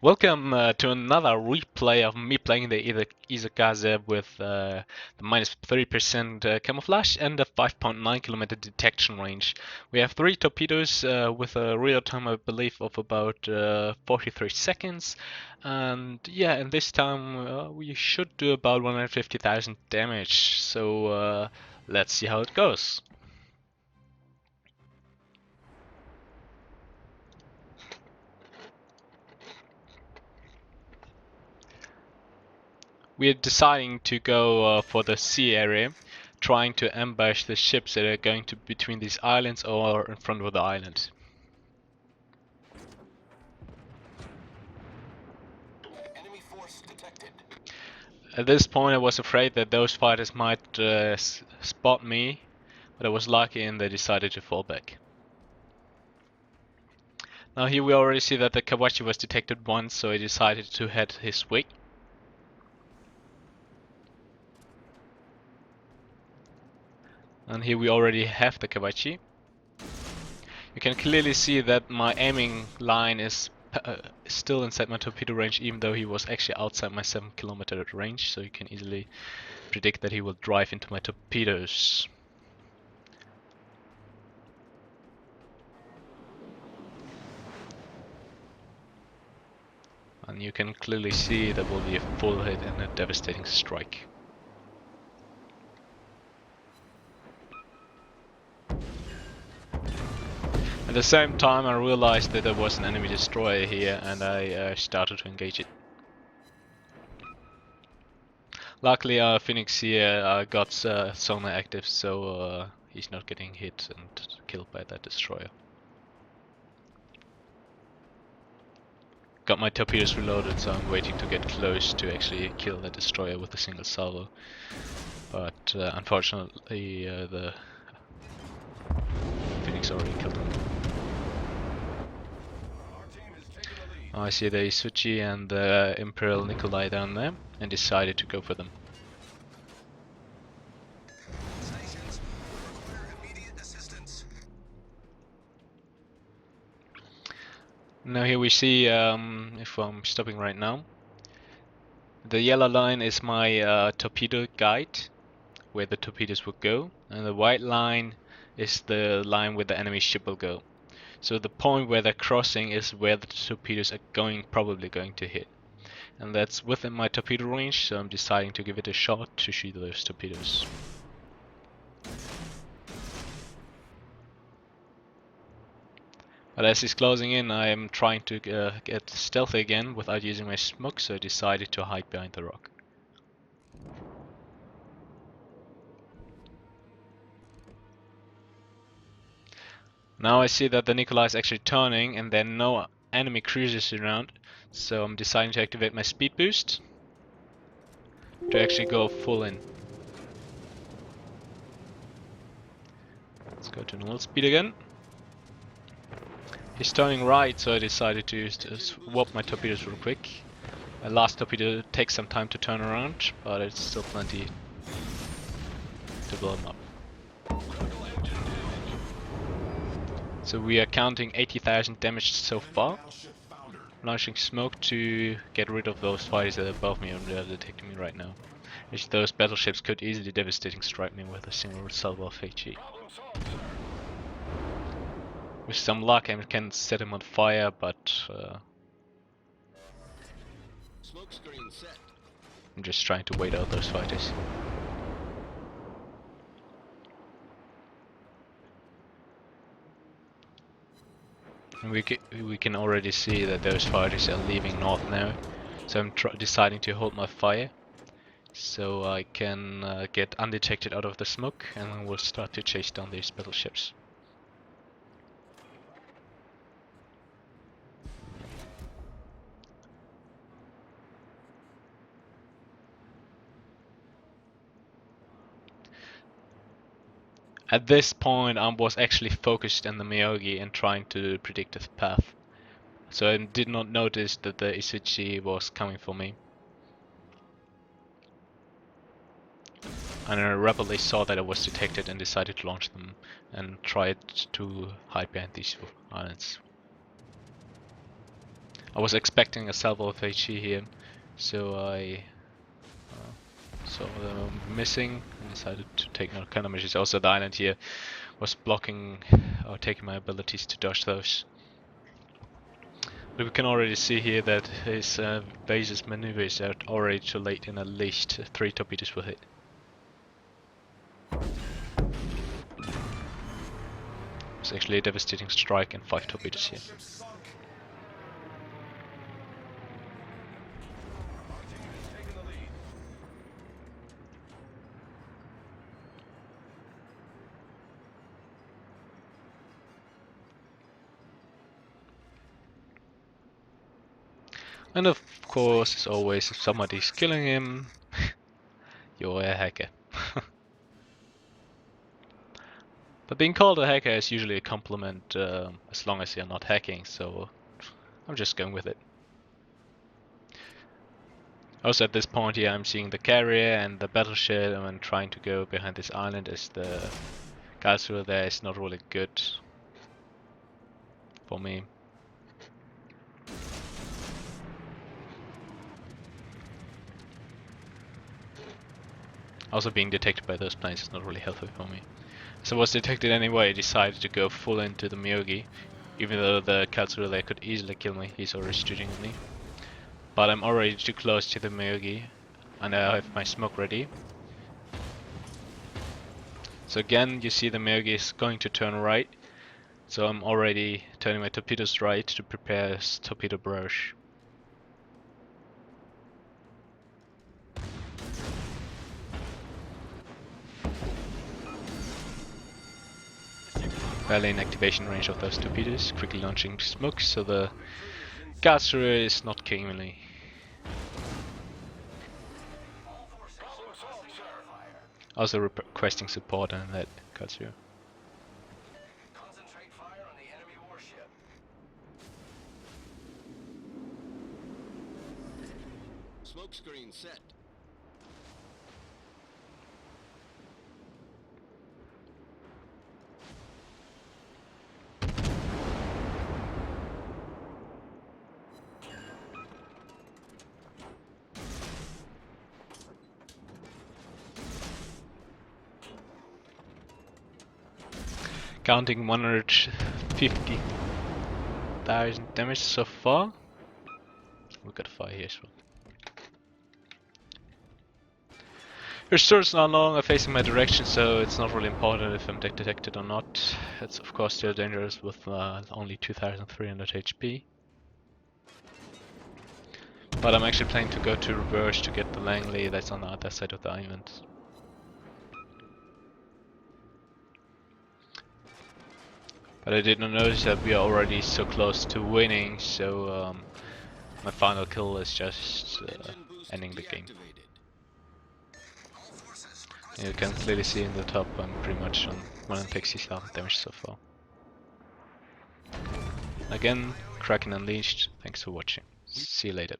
Welcome to another replay of me playing the Izokaze with the minus 30% camouflage and a 5.9 kilometer detection range. We have 3 torpedoes with a real time, I believe, of about 43 seconds. And yeah, and this time we should do about 150,000 damage. So let's see how it goes. We're deciding to go for the sea area, trying to ambush the ships that are going to between these islands or in front of the island. Enemy force detected. At this point I was afraid that those fighters might spot me, but I was lucky and they decided to fall back. Now here we already see that the Kawachi was detected once, so I decided to head his way. And here we already have the Kawachi. You can clearly see that my aiming line is still inside my torpedo range, even though he was actually outside my 7-kilometer range, so you can easily predict that he will drive into my torpedoes. And you can clearly see that will be a full hit and a devastating strike. At the same time I realized that there was an enemy destroyer here and I started to engage it. Luckily Phoenix here got sonar active, so he's not getting hit and killed by that destroyer. Got my torpedoes reloaded, so I'm waiting to get close to actually kill the destroyer with a single salvo. But unfortunately the Phoenix already killed him. I see the Isuchi and the Imperial Nikolai down there and decided to go for them. Now here we see, if I'm stopping right now, the yellow line is my torpedo guide, where the torpedoes will go, and the white line is the line where the enemy ship will go. So the point where they're crossing is where the torpedoes are probably going to hit. And that's within my torpedo range, so I'm deciding to give it a shot to shoot those torpedoes. But as he's closing in, I am trying to get stealthy again without using my smoke, so I decided to hide behind the rock. Now I see that the Nikolai is actually turning and there are no enemy cruisers around, so I'm deciding to activate my speed boost to actually go full in. Let's go to normal speed again. He's turning right, so I decided to swap my torpedoes real quick. My last torpedo takes some time to turn around, but it's still plenty to blow him up. So we are counting 80,000 damage so far. Launching smoke to get rid of those fighters that are above me and they are detecting me right now. Which those battleships could easily devastating strike me with a single salvo of HE. With some luck I can set him on fire, but I'm just trying to wait out those fighters. And we can already see that those fighters are leaving north now, so I'm deciding to hold my fire, so I can get undetected out of the smoke, and then we'll start to chase down these battleships. At this point I was actually focused on the Miyogi and trying to predict the path. So I did not notice that the Isuchi was coming for me. And I rapidly saw that I was detected and decided to launch them and tried to hide behind these islands. I was expecting a salvo of HE here, so I saw them missing and decided to take no countermeasures. Also, the island here was blocking or taking my abilities to dodge those. But we can already see here that his base's maneuvers are already too late, and at least 3 torpedoes were hit. It's actually a devastating strike and 5 torpedoes here. And of course, as always, if somebody's killing him, you're a hacker. But being called a hacker is usually a compliment as long as you're not hacking, so I'm just going with it. Also at this point here I'm seeing the carrier and the battleship and I'm trying to go behind this island as the guys who are there is not really good for me. Also being detected by those planes is not really helpful for me. So I was detected anyway, I decided to go full into the Myogi, even though the Katsura there could easily kill me, he's already shooting at me. But I'm already too close to the Myogi, and I have my smoke ready. So again, you see the Myogi is going to turn right, so I'm already turning my torpedoes right to prepare a torpedo barrage. Barely in activation range of those torpedoes, quickly launching smoke so the Katsura is not killing me. Also requesting support on that Katsura. Concentrate fire on the enemy warship. Smoke screen set. Counting 150,000 damage so far. We got a fire here as well. Your swords are no longer facing my direction, so it's not really important if I'm detected or not. It's of course still dangerous with only 2300 HP. But I'm actually planning to go to reverse to get the Langley that's on the other side of the island. But I did not notice that we are already so close to winning, so my final kill is just ending the game. And you can clearly see in the top I'm pretty much on 160,000 damage so far. Again, Kraken Unleashed, thanks for watching. See you later.